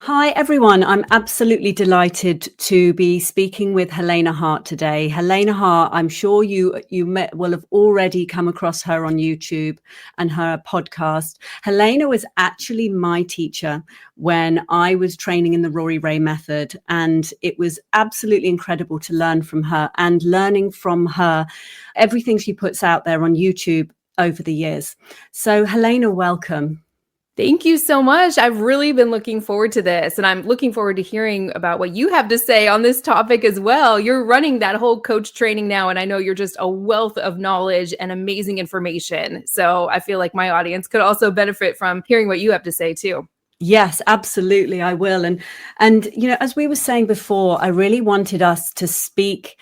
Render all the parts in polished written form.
Hi, everyone. I'm absolutely delighted to be speaking with Helena Hart today. Helena Hart, I'm sure will have already come across her on YouTube and her podcast. Helena was actually my teacher when I was training in the Rory Ray method, and it was absolutely incredible to learn from her and learning from her everything she puts out there on YouTube over the years. So, Helena, welcome. Thank you so much. I've really been looking forward to this, and I'm looking forward to hearing about what you have to say on this topic as well. You're running that whole coach training now, and I know you're just a wealth of knowledge and amazing information. So I feel like my audience could also benefit from hearing what you have to say too. Yes, absolutely, I will. And as we were saying before, I really wanted us to speak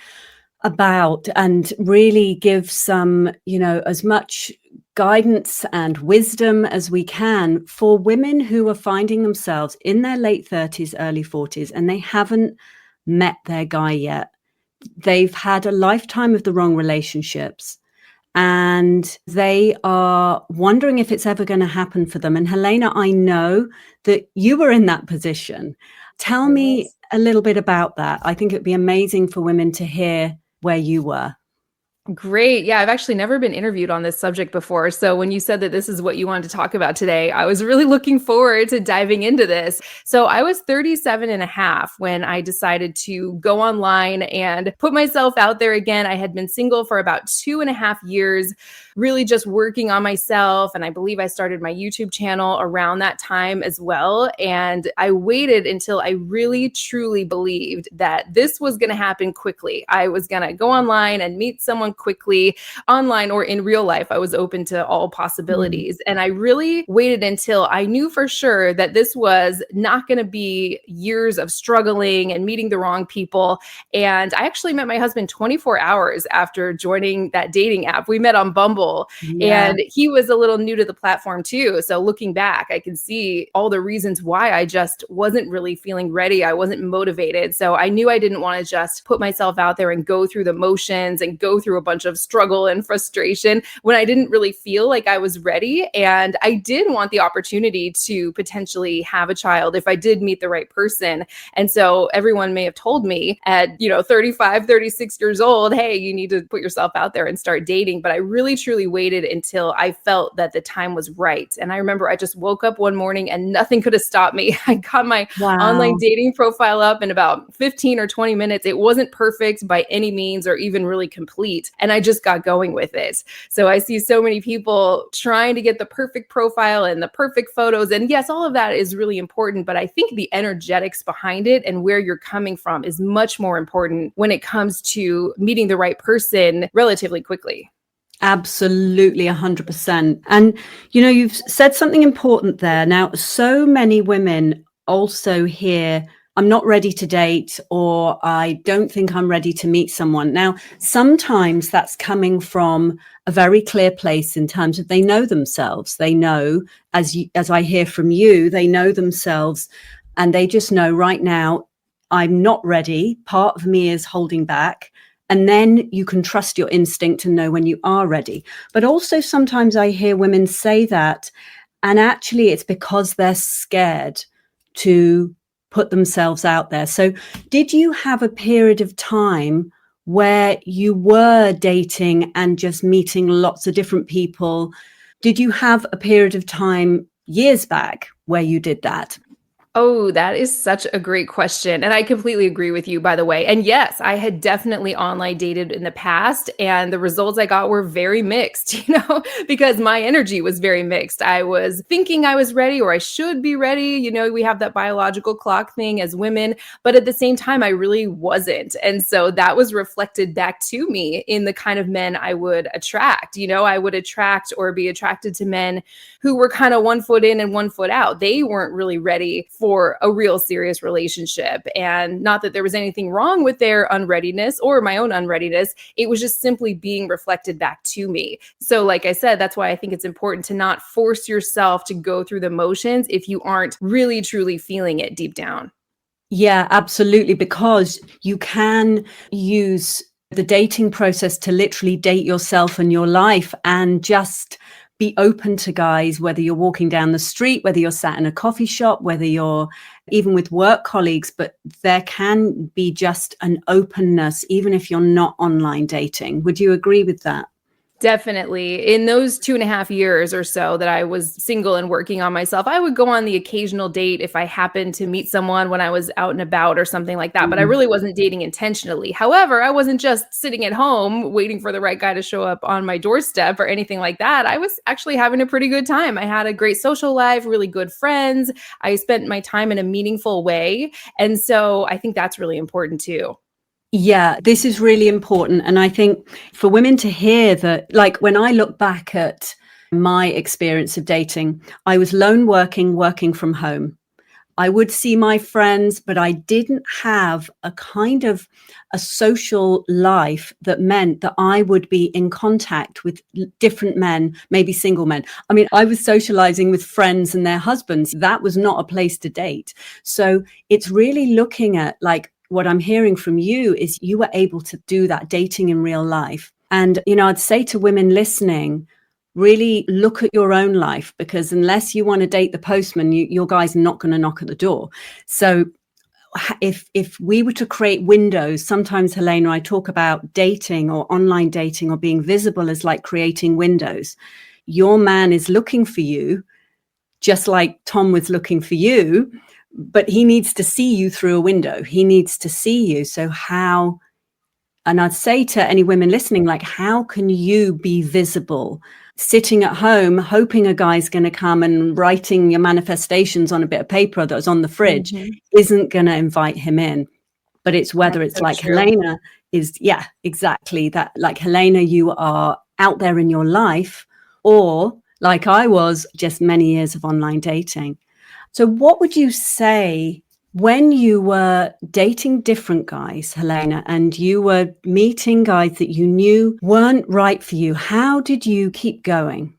about and really give some, as much guidance and wisdom as we can for women who are finding themselves in their late 30s, early 40s, and they haven't met their guy yet. They've had a lifetime of the wrong relationships and they are wondering if it's ever going to happen for them. And Helena, I know that you were in that position. Tell me a little bit about that. I think it'd be amazing for women to hear where you were. Great. Yeah, I've actually never been interviewed on this subject before. So when you said that this is what you wanted to talk about today, I was really looking forward to diving into this. So I was 37 and a half when I decided to go online and put myself out there again. I had been single for about 2.5 years, really just working on myself. And I believe I started my YouTube channel around that time as well. And I waited until I really, truly believed that this was going to happen quickly. I was going to go online and meet someone quickly, online or in real life. I was open to all possibilities. And I really waited until I knew for sure that this was not going to be years of struggling and meeting the wrong people. And I actually met my husband 24 hours after joining that dating app. We met on Bumble, and he was a little new to the platform too. So looking back, I can see all the reasons why I just wasn't really feeling ready. I wasn't motivated. So I knew I didn't want to just put myself out there and go through the motions and go through a bunch of struggle and frustration when I didn't really feel like I was ready. And I did want the opportunity to potentially have a child if I did meet the right person. And so everyone may have told me at, 35, 36 years old, hey, you need to put yourself out there and start dating. But I really, truly waited until I felt that the time was right. And I remember I just woke up one morning and nothing could have stopped me. I got my online dating profile up in about 15 or 20 minutes. It wasn't perfect by any means or even really complete. And I just got going with it. So I see so many people trying to get the perfect profile and the perfect photos. And yes, all of that is really important. But I think the energetics behind it and where you're coming from is much more important when it comes to meeting the right person relatively quickly. Absolutely, 100%. And, you've said something important there. Now, so many women also hear, I'm not ready to date, or I don't think I'm ready to meet someone. Now, sometimes that's coming from a very clear place in terms of they know themselves. They know, as I hear from you, they know themselves and they just know right now, I'm not ready. Part of me is holding back. And then you can trust your instinct and know when you are ready. But also sometimes I hear women say that, and actually it's because they're scared to put themselves out there. So did you have a period of time where you were dating and just meeting lots of different people? Did you have a period of time years back where you did that? Oh, that is such a great question. And I completely agree with you, by the way. And yes, I had definitely online dated in the past, and the results I got were very mixed, because my energy was very mixed. I was thinking I was ready or I should be ready. We have that biological clock thing as women, but at the same time, I really wasn't. And so that was reflected back to me in the kind of men I would attract. I would attract or be attracted to men who were kind of 1 foot in and 1 foot out. They weren't really ready for a real serious relationship. And not that there was anything wrong with their unreadiness or my own unreadiness. It was just simply being reflected back to me. So like I said, that's why I think it's important to not force yourself to go through the motions if you aren't really, truly feeling it deep down. Yeah, absolutely. Because you can use the dating process to literally date yourself and your life and just be open to guys, whether you're walking down the street, whether you're sat in a coffee shop, whether you're even with work colleagues, but there can be just an openness, even if you're not online dating. Would you agree with that? Definitely. In those 2.5 years or so that I was single and working on myself, I would go on the occasional date if I happened to meet someone when I was out and about or something like that. But I really wasn't dating intentionally. However, I wasn't just sitting at home waiting for the right guy to show up on my doorstep or anything like that. I was actually having a pretty good time. I had a great social life, really good friends. I spent my time in a meaningful way. And so I think that's really important too. Yeah, this is really important. And I think for women to hear that, like when I look back at my experience of dating, I was lone working from home. I would see my friends, but I didn't have a kind of a social life that meant that I would be in contact with different men, maybe single men. I mean, I was socializing with friends and their husbands. That was not a place to date. So it's really looking at, like, what I'm hearing from you is you were able to do that dating in real life. And, I'd say to women listening, really look at your own life, because unless you want to date the postman, your guy's not going to knock at the door. So if we were to create windows, sometimes Helena, I talk about dating or online dating or being visible as like creating windows. Your man is looking for you, just like Tom was looking for you, but he needs to see you through a window. He needs to see you. So how, and I'd say to any women listening, like, how can you be visible? Sitting at home, hoping a guy's going to come and writing your manifestations on a bit of paper that was on the fridge isn't going to invite him in. But it's whether That's it's so like true. Helena is, yeah, exactly that. Like Helena, you are out there in your life, or like I was, just many years of online dating. So what would you say when you were dating different guys, Helena, and you were meeting guys that you knew weren't right for you? How did you keep going?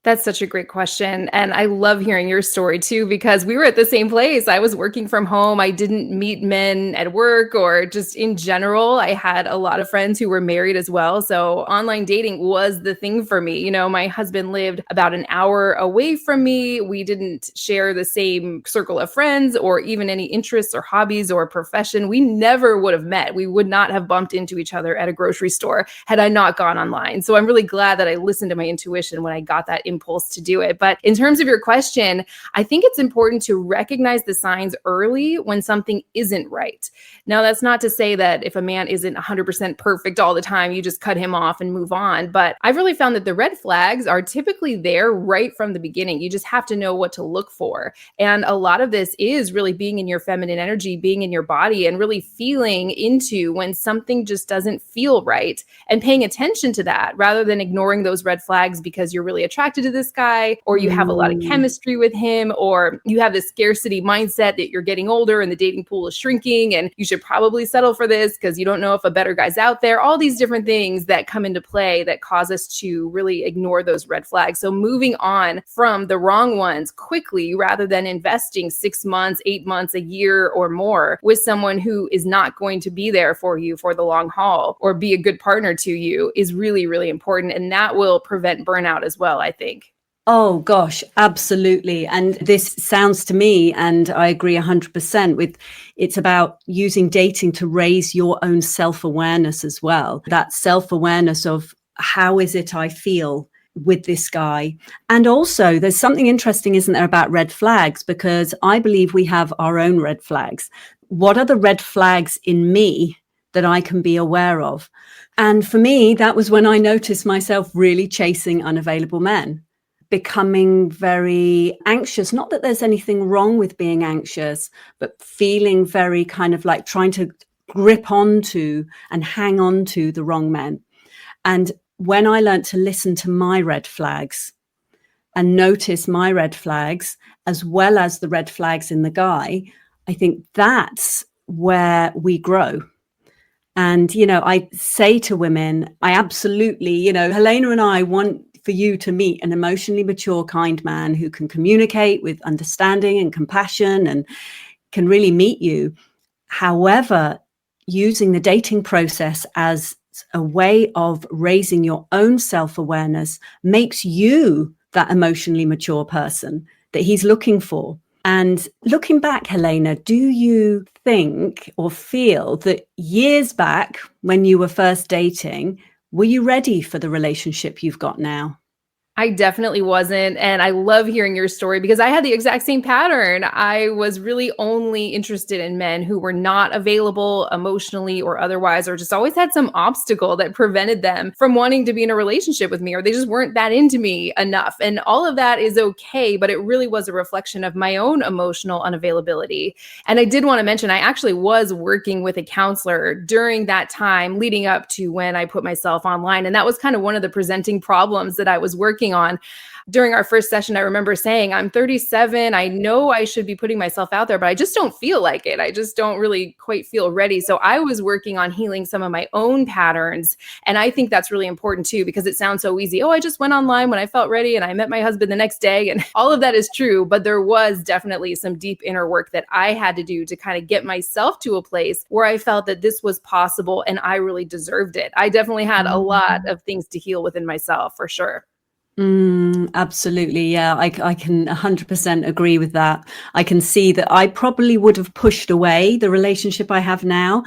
That's such a great question. And I love hearing your story too, because we were at the same place. I was working from home. I didn't meet men at work or just in general. I had a lot of friends who were married as well. So online dating was the thing for me. My husband lived about an hour away from me. We didn't share the same circle of friends or even any interests or hobbies or profession. We never would have met. We would not have bumped into each other at a grocery store had I not gone online. So I'm really glad that I listened to my intuition when I got that impulse to do it. But in terms of your question, I think it's important to recognize the signs early when something isn't right. Now, that's not to say that if a man isn't 100% perfect all the time, you just cut him off and move on. But I've really found that the red flags are typically there right from the beginning. You just have to know what to look for. And a lot of this is really being in your feminine energy, being in your body, and really feeling into when something just doesn't feel right and paying attention to that rather than ignoring those red flags because you're really attracted to this guy, or you have a lot of chemistry with him, or you have this scarcity mindset that you're getting older and the dating pool is shrinking and you should probably settle for this because you don't know if a better guy's out there. All these different things that come into play that cause us to really ignore those red flags. So moving on from the wrong ones quickly rather than investing 6 months, 8 months, a year or more with someone who is not going to be there for you for the long haul or be a good partner to you is really, really important. And that will prevent burnout as well, I think. Oh gosh, absolutely. And this sounds to me, and I agree 100% with, it's about using dating to raise your own self-awareness as well. That self-awareness of how is it I feel with this guy. And also there's something interesting, isn't there, about red flags, because I believe we have our own red flags. What are the red flags in me that I can be aware of? And for me, that was when I noticed myself really chasing unavailable men, becoming very anxious. Not that there's anything wrong with being anxious, but feeling very kind of like trying to grip onto and hang on to the wrong men. And when I learned to listen to my red flags and notice my red flags as well as the red flags in the guy, I think that's where we grow. And, I say to women, I absolutely, Helena and I want for you to meet an emotionally mature, kind man who can communicate with understanding and compassion and can really meet you. However, using the dating process as a way of raising your own self-awareness makes you that emotionally mature person that he's looking for. And looking back, Helena, do you think or feel that years back when you were first dating, were you ready for the relationship you've got now? I definitely wasn't. And I love hearing your story because I had the exact same pattern. I was really only interested in men who were not available emotionally or otherwise, or just always had some obstacle that prevented them from wanting to be in a relationship with me, or they just weren't that into me enough. And all of that is okay, but it really was a reflection of my own emotional unavailability. And I did want to mention, I actually was working with a counselor during that time leading up to when I put myself online. And that was kind of one of the presenting problems that I was working on. During our first session, I remember saying, I'm 37. I know I should be putting myself out there, but I just don't feel like it. I just don't really quite feel ready. So I was working on healing some of my own patterns. And I think that's really important too, because it sounds so easy. Oh, I just went online when I felt ready and I met my husband the next day. And all of that is true. But there was definitely some deep inner work that I had to do to kind of get myself to a place where I felt that this was possible and I really deserved it. I definitely had a lot of things to heal within myself, for sure. Absolutely. Yeah, I can 100% agree with that. I can see that I probably would have pushed away the relationship I have now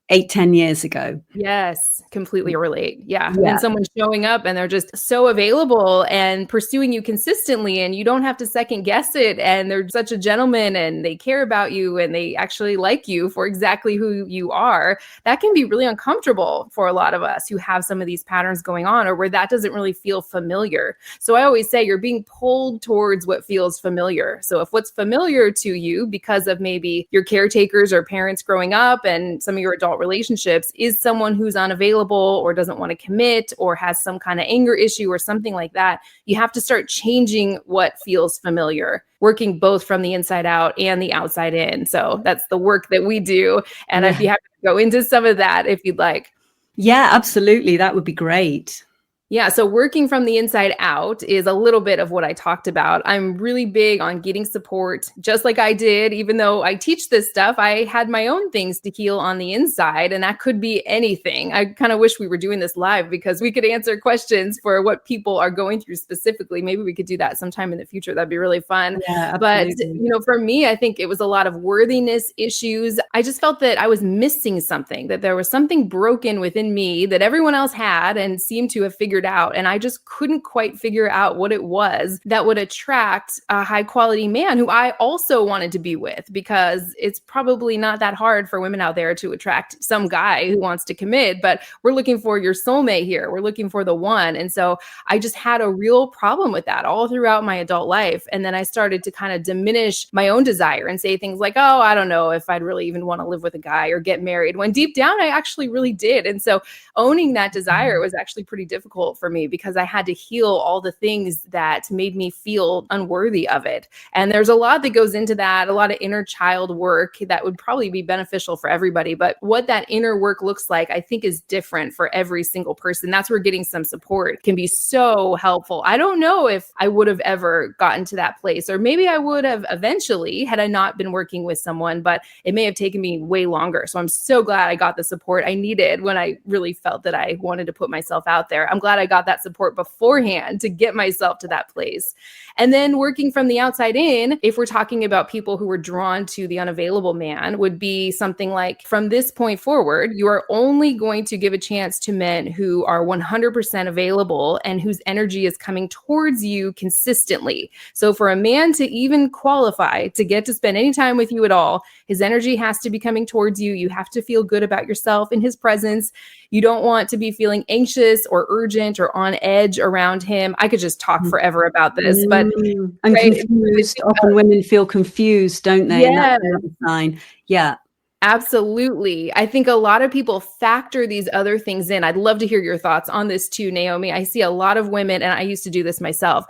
8, 10 years ago. Yes, completely relate. Yeah. Yeah. And someone showing up and they're just so available and pursuing you consistently, and you don't have to second guess it. And they're such a gentleman and they care about you and they actually like you for exactly who you are. That can be really uncomfortable for a lot of us who have some of these patterns going on, or where that doesn't really feel familiar. So I always say you're being pulled towards what feels familiar. So if what's familiar to you because of maybe your caretakers or parents growing up and some of your adult relationships is someone who's unavailable or doesn't want to commit or has some kind of anger issue or something like that, you have to start changing what feels familiar, working both from the inside out and the outside in. So that's the work that we do. And I'd be happy to go into some of that if you'd like. Yeah, absolutely. That would be great. Yeah, so working from the inside out is a little bit of what I talked about. I'm really big on getting support, just like I did. Even though I teach this stuff, I had my own things to heal on the inside, and that could be anything. I kind of wish we were doing this live because we could answer questions for what people are going through specifically. Maybe we could do that sometime in the future. That'd be really fun. Yeah, But, absolutely. for me, I think it was a lot of worthiness issues. I just felt that I was missing something, that there was something broken within me that everyone else had and seemed to have figured out. And I just couldn't quite figure out what it was that would attract a high quality man who I also wanted to be with, because it's probably not that hard for women out there to attract some guy who wants to commit, but we're looking for your soulmate here. We're looking for the one. And so I just had a real problem with that all throughout my adult life. And then I started to kind of diminish my own desire and say things like, oh, I don't know if I'd really even want to live with a guy or get married, when deep down I actually really did. And so owning that desire was actually pretty difficult for me because I had to heal all the things that made me feel unworthy of it. And there's a lot that goes into that, a lot of inner child work that would probably be beneficial for everybody. But what that inner work looks like, I think, is different for every single person. That's where getting some support can be so helpful. I don't know if I would have ever gotten to that place, or maybe I would have eventually had I not been working with someone, but it may have taken me way longer. So I'm so glad I got the support I needed when I really felt that I wanted to put myself out there. I'm glad I got that support beforehand to get myself to that place. And then working from the outside in, if we're talking about people who were drawn to the unavailable man, would be something like, from this point forward, you are only going to give a chance to men who are 100% available and whose energy is coming towards you consistently. So for a man to even qualify to get to spend any time with you at all, his energy has to be coming towards you. You have to feel good about yourself in his presence. You don't want to be feeling anxious or urgent or on edge around him. I could just talk forever about this, but And right, confused. Often women feel confused, don't they? And yeah. that's another sign. Yeah. Absolutely. I think a lot of people factor these other things in. I'd love to hear your thoughts on this too, Naomi. I see a lot of women, and I used to do this myself.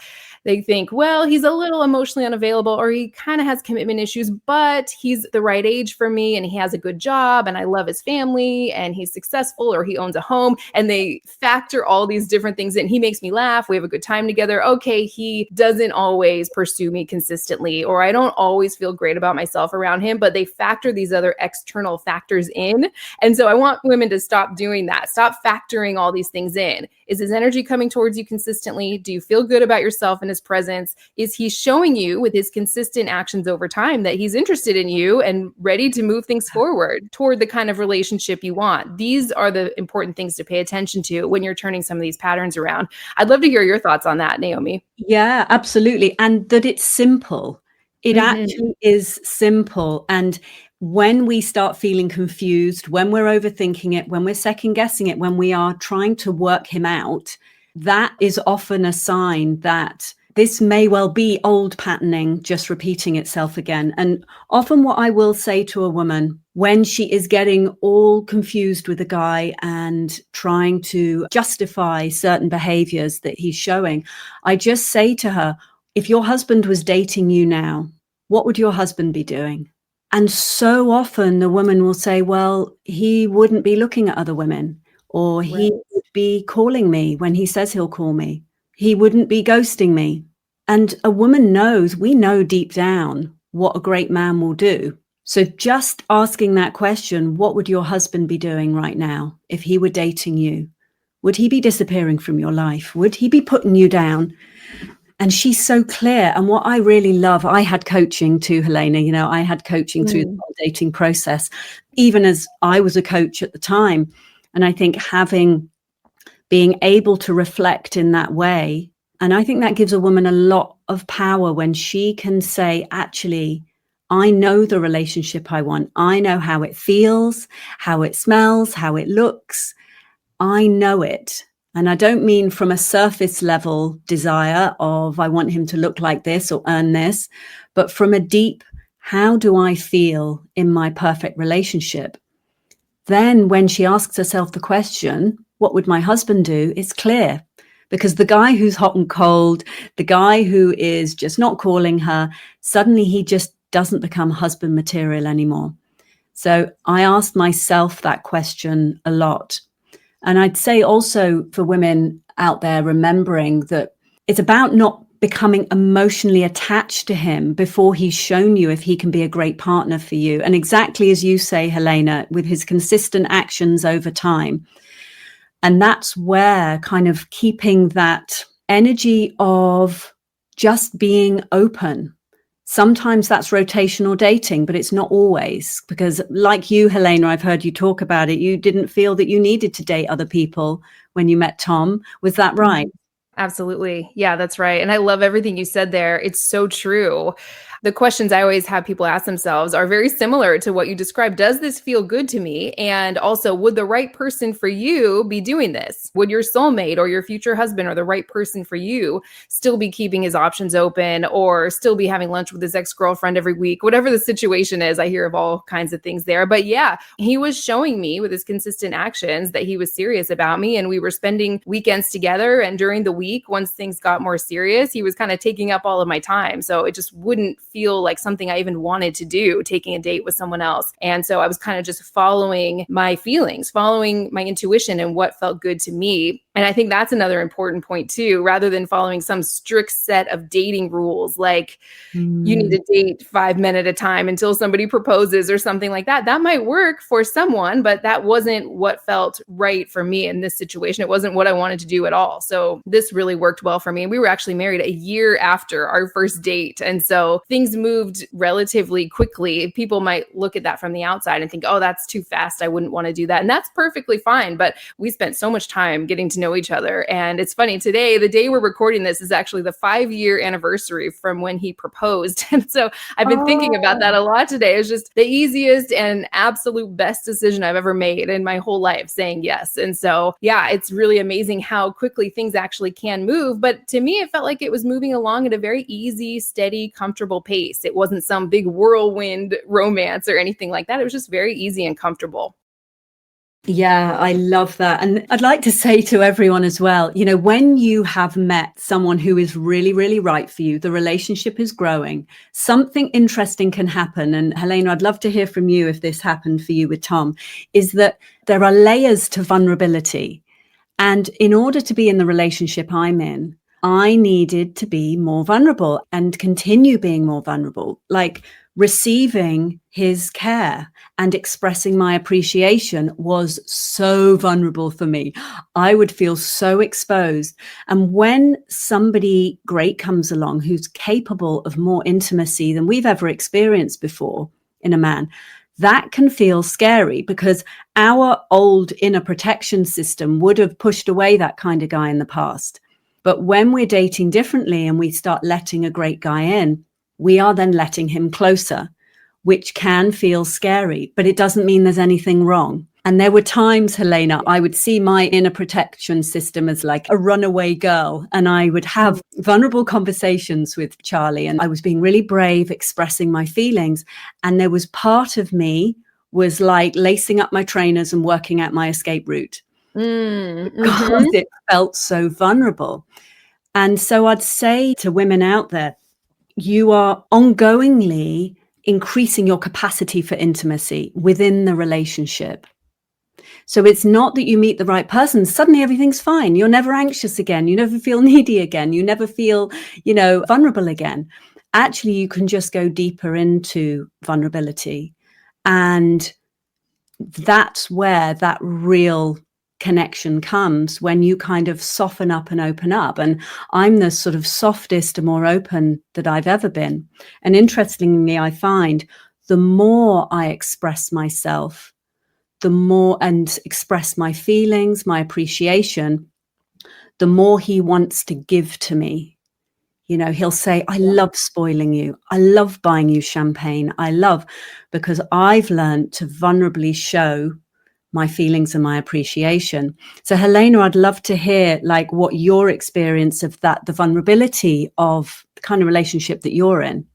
They think, well, he's a little emotionally unavailable, or he kind of has commitment issues, but he's the right age for me and he has a good job and I love his family and he's successful, or he owns a home. And they factor all these different things in. He makes me laugh. We have a good time together. Okay, he doesn't always pursue me consistently, or I don't always feel great about myself around him, but they factor these other external factors in. And so I want women to stop doing that. Stop factoring all these things in. Is his energy coming towards you consistently? Do you feel good about yourself and his his presence, is he showing you with his consistent actions over time that he's interested in you and ready to move things forward toward the kind of relationship you want? These are the important things to pay attention to when you're turning some of these patterns around. I'd love to hear your thoughts on that, Naomi. Yeah, absolutely. And that it's simple. It actually is simple. And when we start feeling confused, when we're overthinking it, when we're second guessing it, when we are trying to work him out, that is often a sign that this may well be old patterning just repeating itself again. And often what I will say to a woman when she is getting all confused with a guy and trying to justify certain behaviors that he's showing, I just say to her, if your husband was dating you now, what would your husband be doing? And so often the woman will say, well, he wouldn't be looking at other women, or he would be calling me when he says he'll call me. He wouldn't be ghosting me. And a woman knows, we know deep down what a great man will do. So just asking that question, what would your husband be doing right now if he were dating you? Would he be disappearing from your life? Would he be putting you down? And she's so clear. And what I really love, I had coaching too, Helena, I had coaching through the whole dating process, even as I was a coach at the time. And I think being able to reflect in that way, and I think that gives a woman a lot of power when she can say, actually, I know the relationship I want. I know how it feels, how it smells, how it looks. I know it. And I don't mean from a surface level desire of I want him to look like this or earn this, but from a deep, how do I feel in my perfect relationship? Then when she asks herself the question, what would my husband do? It's clear, because the guy who's hot and cold, the guy who is just not calling her, suddenly he just doesn't become husband material anymore. So I asked myself that question a lot. And I'd say also for women out there, remembering that it's about not becoming emotionally attached to him before he's shown you if he can be a great partner for you. And exactly as you say, Helena, with his consistent actions over time. And that's where kind of keeping that energy of just being open. Sometimes that's rotational dating, but it's not always, because like you, Helena, I've heard you talk about it. You didn't feel that you needed to date other people when you met Tom. Was that right? Absolutely. Yeah, that's right. And I love everything you said there. It's so true. The questions I always have people ask themselves are very similar to what you described. Does this feel good to me? And also, would the right person for you be doing this? Would your soulmate or your future husband or the right person for you still be keeping his options open, or still be having lunch with his ex-girlfriend every week? Whatever the situation is, I hear of all kinds of things there. But yeah, he was showing me with his consistent actions that he was serious about me, and we were spending weekends together. And during the week, once things got more serious, he was kind of taking up all of my time. So it just wouldn't feel like something I even wanted to do, taking a date with someone else. And so I was kind of just following my feelings, following my intuition and what felt good to me. And I think that's another important point too, rather than following some strict set of dating rules, like you need to date 5 men at a time until somebody proposes or something like that. That might work for someone, but that wasn't what felt right for me in this situation. It wasn't what I wanted to do at all. So this really worked well for me. And we were actually married a year after our first date. And so things moved relatively quickly. People might look at that from the outside and think, oh, that's too fast. I wouldn't want to do that. And that's perfectly fine. But we spent so much time getting to know each other. And it's funny, today, the day we're recording this, is actually the 5-year anniversary from when he proposed. And so I've been thinking about that a lot today. It's just the easiest and absolute best decision I've ever made in my whole life, saying yes. And so, yeah, it's really amazing how quickly things actually can move. But to me, it felt like it was moving along at a very easy, steady, comfortable pace. It wasn't some big whirlwind romance or anything like that. It was just very easy and comfortable. Yeah, I love that. And I'd like to say to everyone as well, when you have met someone who is really, really right for you, the relationship is growing, something interesting can happen. And Helena, I'd love to hear from you if this happened for you with Tom, is that there are layers to vulnerability. And in order to be in the relationship I'm in, I needed to be more vulnerable and continue being more vulnerable. Like, receiving his care and expressing my appreciation was so vulnerable for me. I would feel so exposed. And when somebody great comes along who's capable of more intimacy than we've ever experienced before in a man, that can feel scary because our old inner protection system would have pushed away that kind of guy in the past. But when we're dating differently and we start letting a great guy in, we are then letting him closer, which can feel scary, but it doesn't mean there's anything wrong. And there were times, Helena, I would see my inner protection system as like a runaway girl, and I would have vulnerable conversations with Charlie, and I was being really brave, expressing my feelings. And there was part of me was like lacing up my trainers and working out my escape route because it felt so vulnerable. And so I'd say to women out there, you are ongoingly increasing your capacity for intimacy within the relationship. So it's not that you meet the right person, suddenly everything's fine. You're never anxious again. You never feel needy again. You never feel, vulnerable again. Actually, you can just go deeper into vulnerability. And that's where that real connection comes, when you kind of soften up and open up. And I'm the sort of softest and more open that I've ever been. And interestingly, I find the more I express myself, the more and express my feelings, my appreciation, the more he wants to give to me. He'll say, I love spoiling you. I love buying you champagne. Because I've learned to vulnerably show my feelings and my appreciation. So Helena, I'd love to hear like what your experience of that, the vulnerability of the kind of relationship that you're in.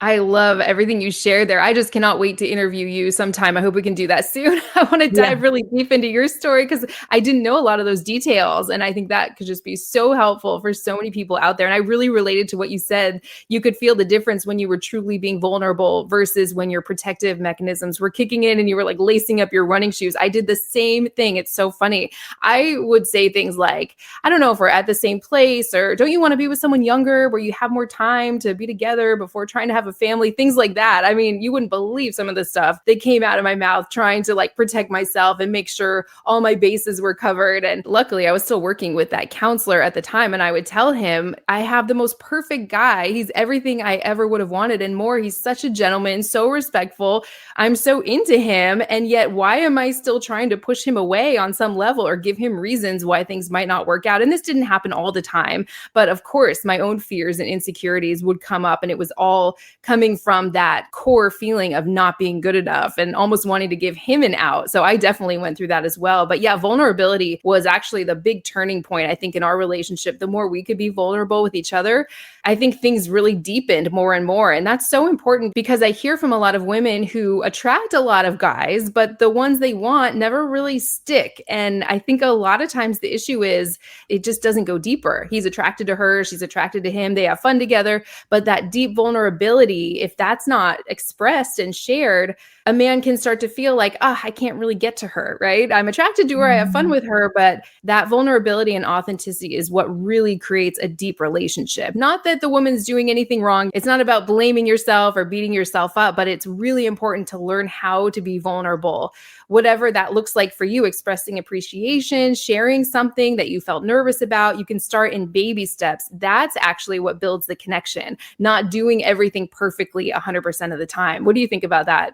I love everything you shared there. I just cannot wait to interview you sometime. I hope we can do that soon. I want to dive really deep into your story because I didn't know a lot of those details. And I think that could just be so helpful for so many people out there. And I really related to what you said. You could feel the difference when you were truly being vulnerable versus when your protective mechanisms were kicking in and you were like lacing up your running shoes. I did the same thing. It's so funny. I would say things like, I don't know if we're at the same place, or don't you want to be with someone younger where you have more time to be together before trying to have a family, things like that. I mean, you wouldn't believe some of the stuff that came out of my mouth trying to like protect myself and make sure all my bases were covered. And luckily I was still working with that counselor at the time. And I would tell him, I have the most perfect guy. He's everything I ever would have wanted and more. He's such a gentleman, so respectful. I'm so into him. And yet why am I still trying to push him away on some level or give him reasons why things might not work out? And this didn't happen all the time. But of course, my own fears and insecurities would come up, and it was all coming from that core feeling of not being good enough and almost wanting to give him an out. So I definitely went through that as well. But yeah, vulnerability was actually the big turning point, I think, in our relationship. The more we could be vulnerable with each other, I think things really deepened more and more. And that's so important because I hear from a lot of women who attract a lot of guys, but the ones they want never really stick. And I think a lot of times the issue is it just doesn't go deeper. He's attracted to her, she's attracted to him, they have fun together, but that deep vulnerability, if that's not expressed and shared, a man can start to feel like, I can't really get to her, right? I'm attracted to her, I have fun with her, but that vulnerability and authenticity is what really creates a deep relationship. Not that the woman's doing anything wrong. It's not about blaming yourself or beating yourself up, but it's really important to learn how to be vulnerable. Whatever that looks like for you, expressing appreciation, sharing something that you felt nervous about, you can start in baby steps. That's actually what builds the connection, not doing everything perfectly 100% of the time. What do you think about that?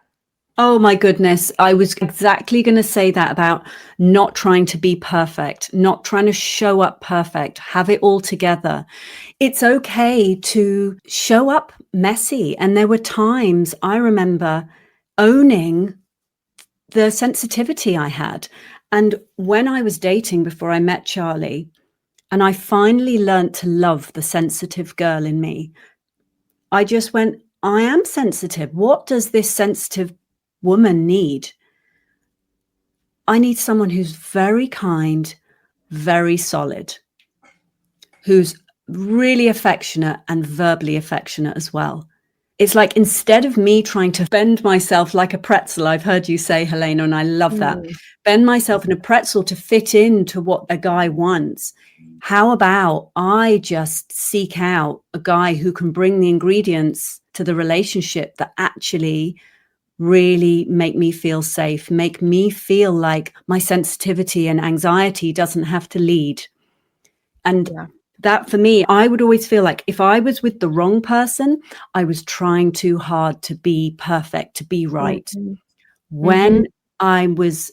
Oh my goodness. I was exactly going to say that about not trying to be perfect, not trying to show up perfect, have it all together. It's okay to show up messy. And there were times I remember owning the sensitivity I had. And when I was dating before I met Charlie, and I finally learned to love the sensitive girl in me, I just went, I am sensitive. What does this sensitive woman need? I need someone who's very kind, very solid, who's really affectionate and verbally affectionate as well. It's like, instead of me trying to bend myself like a pretzel, I've heard you say, Helena, and I love that, bend myself in a pretzel to fit into what a guy wants. How about I just seek out a guy who can bring the ingredients to the relationship that actually really make me feel safe, make me feel like my sensitivity and anxiety doesn't have to lead. And Yeah. that for me, I would always feel like if I was with the wrong person, I was trying too hard to be perfect, to be right. Mm-hmm. Mm-hmm. When I was,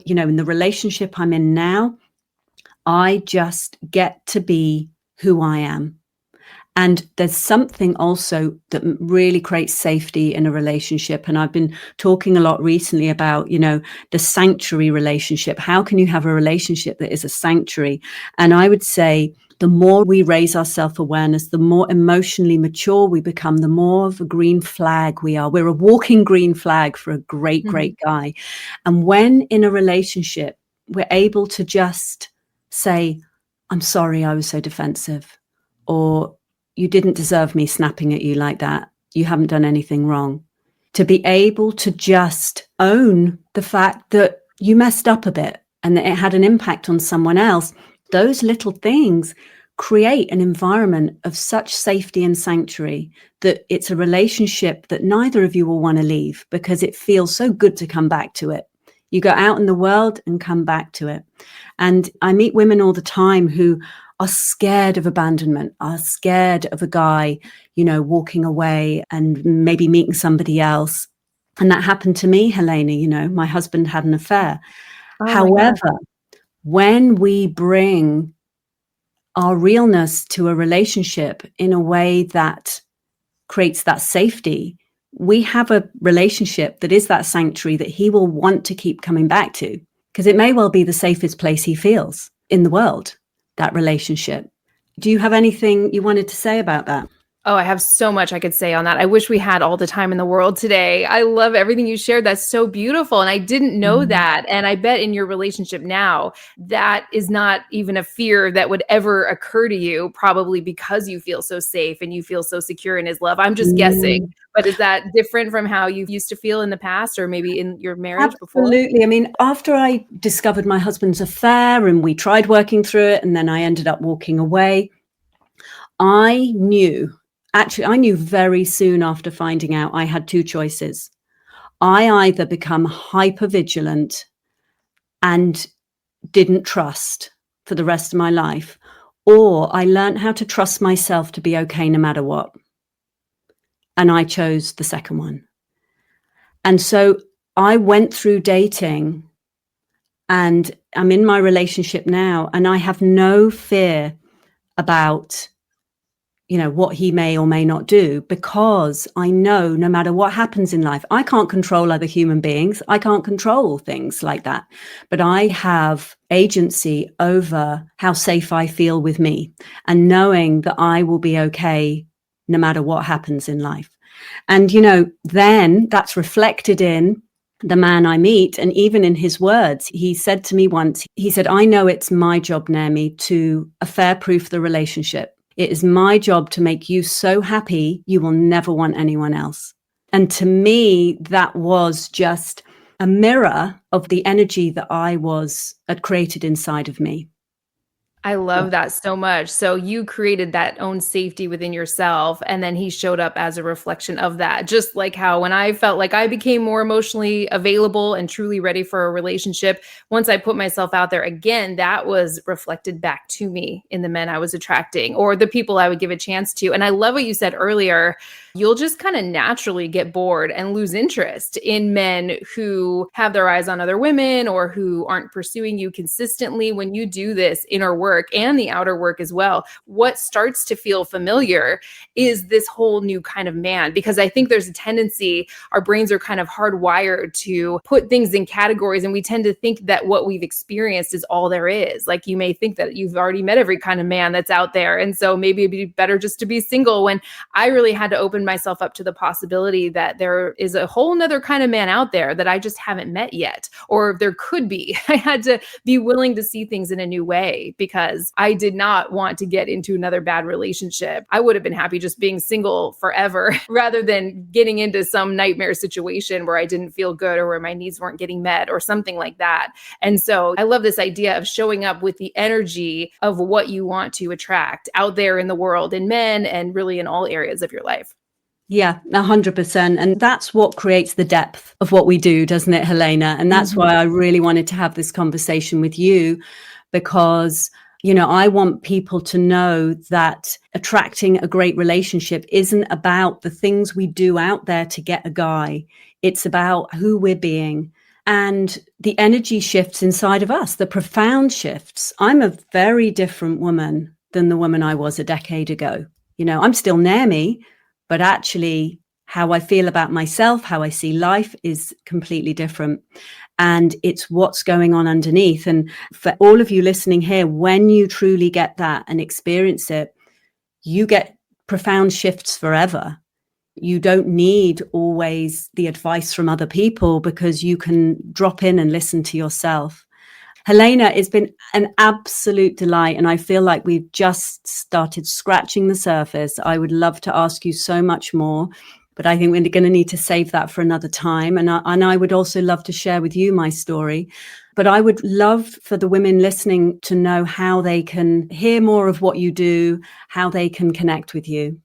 in the relationship I'm in now, I just get to be who I am. And there's something also that really creates safety in a relationship. And I've been talking a lot recently about, the sanctuary relationship. How can you have a relationship that is a sanctuary? And I would say the more we raise our self-awareness, the more emotionally mature we become, the more of a green flag we are. We're a walking green flag for a great, great guy. And when in a relationship, we're able to just say, I'm sorry I was so defensive, or you didn't deserve me snapping at you like that. You haven't done anything wrong. To be able to just own the fact that you messed up a bit and that it had an impact on someone else, those little things create an environment of such safety and sanctuary that it's a relationship that neither of you will want to leave because it feels so good to come back to it. You go out in the world and come back to it. And I meet women all the time who are scared of abandonment, are scared of a guy, walking away and maybe meeting somebody else. And that happened to me, Helena. My husband had an affair. Oh my God. However, when we bring our realness to a relationship in a way that creates that safety, we have a relationship that is that sanctuary that he will want to keep coming back to, because it may well be the safest place he feels in the world, that relationship. Do you have anything you wanted to say about that? Oh, I have so much I could say on that. I wish we had all the time in the world today. I love everything you shared. That's so beautiful. And I didn't know that. And I bet in your relationship now, that is not even a fear that would ever occur to you, probably because you feel so safe and you feel so secure in his love. I'm just guessing. But is that different from how you used to feel in the past or maybe in your marriage before? Absolutely. I mean, after I discovered my husband's affair and we tried working through it, and then I ended up walking away, I knew very soon after finding out I had two choices. I either become hyper vigilant and didn't trust for the rest of my life, or I learned how to trust myself to be okay no matter what. And I chose the second one. And so I went through dating, and I'm in my relationship now, and I have no fear about what he may or may not do, because I know no matter what happens in life, I can't control other human beings. I can't control things like that, but I have agency over how safe I feel with me and knowing that I will be okay no matter what happens in life. And, then that's reflected in the man I meet. And even in his words, he said to me once, he said, I know it's my job, Naomi, to affair-proof the relationship. It is my job to make you so happy, you will never want anyone else. And to me, that was just a mirror of the energy that had created inside of me. I love that so much. So you created that own safety within yourself, and then he showed up as a reflection of that. Just like how when I felt like I became more emotionally available and truly ready for a relationship, once I put myself out there again, that was reflected back to me in the men I was attracting or the people I would give a chance to. And I love what you said earlier. You'll just kind of naturally get bored and lose interest in men who have their eyes on other women or who aren't pursuing you consistently. When you do this inner work and the outer work as well, what starts to feel familiar is this whole new kind of man. Because I think there's a tendency, our brains are kind of hardwired to put things in categories, and we tend to think that what we've experienced is all there is. Like you may think that you've already met every kind of man that's out there, and so maybe it'd be better just to be single, when I really had to open myself up to the possibility that there is a whole nother kind of man out there that I just haven't met yet, or there could be. I had to be willing to see things in a new way, because I did not want to get into another bad relationship. I would have been happy just being single forever rather than getting into some nightmare situation where I didn't feel good or where my needs weren't getting met or something like that. And so I love this idea of showing up with the energy of what you want to attract out there in the world, in men, and really in all areas of your life. Yeah, 100%. And that's what creates the depth of what we do, doesn't it, Helena? And that's why I really wanted to have this conversation with you, because, I want people to know that attracting a great relationship isn't about the things we do out there to get a guy. It's about who we're being and the energy shifts inside of us, the profound shifts. I'm a very different woman than the woman I was a decade ago. I'm still Naomi, but actually how I feel about myself, how I see life is completely different. And it's what's going on underneath. And for all of you listening here, when you truly get that and experience it, you get profound shifts forever. You don't need always the advice from other people, because you can drop in and listen to yourself. Helena, it's been an absolute delight, and I feel like we've just started scratching the surface. I would love to ask you so much more, but I think we're going to need to save that for another time. And I would also love to share with you my story. But I would love for the women listening to know how they can hear more of what you do, how they can connect with you.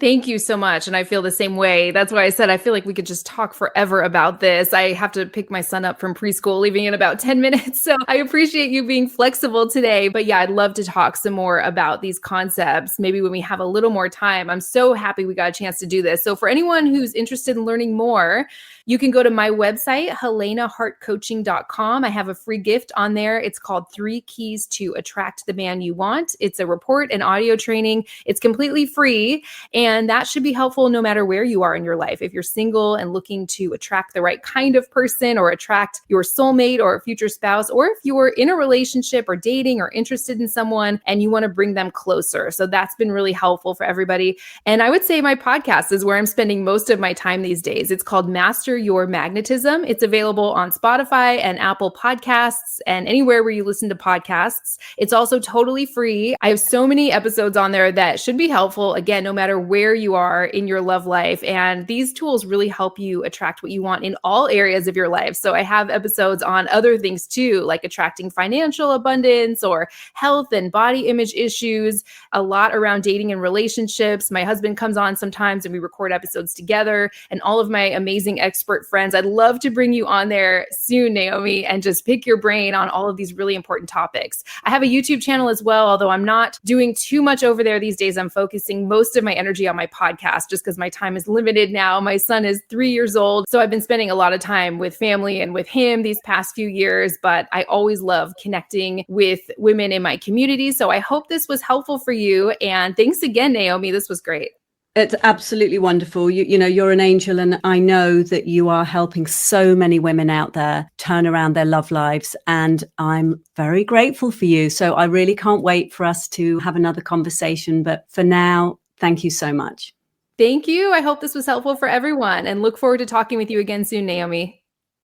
Thank you so much. And I feel the same way. That's why I said I feel like we could just talk forever about this. I have to pick my son up from preschool, leaving in about 10 minutes. So I appreciate you being flexible today. But yeah, I'd love to talk some more about these concepts, maybe when we have a little more time. I'm so happy we got a chance to do this. So for anyone who's interested in learning more, you can go to my website, helenahart.coaching.com. I have a free gift on there. It's called 3 Keys to Attract the Man You Want. It's a report and audio training. It's completely free. And that should be helpful no matter where you are in your life. If you're single and looking to attract the right kind of person, or attract your soulmate or a future spouse, or if you're in a relationship or dating or interested in someone and you want to bring them closer. So that's been really helpful for everybody. And I would say my podcast is where I'm spending most of my time these days. It's called Master Your Magnetism. It's available on Spotify and Apple Podcasts and anywhere where you listen to podcasts. It's also totally free. I have so many episodes on there that should be helpful, again, no matter where you are in your love life. And these tools really help you attract what you want in all areas of your life. So I have episodes on other things too, like attracting financial abundance or health and body image issues, a lot around dating and relationships. My husband comes on sometimes and we record episodes together, and all of my amazing expert friends. I'd love to bring you on there soon, Naomi, and just pick your brain on all of these really important topics. I have a YouTube channel as well, although I'm not doing too much over there these days. I'm focusing most of my energy on my podcast just because my time is limited now. My son is 3 years old, so I've been spending a lot of time with family and with him these past few years, but I always love connecting with women in my community. So I hope this was helpful for you. And thanks again, Naomi. This was great. It's absolutely wonderful. You're an angel, and I know that you are helping so many women out there turn around their love lives, and I'm very grateful for you. So I really can't wait for us to have another conversation. But for now, thank you so much. Thank you. I hope this was helpful for everyone, and look forward to talking with you again soon, Naomi.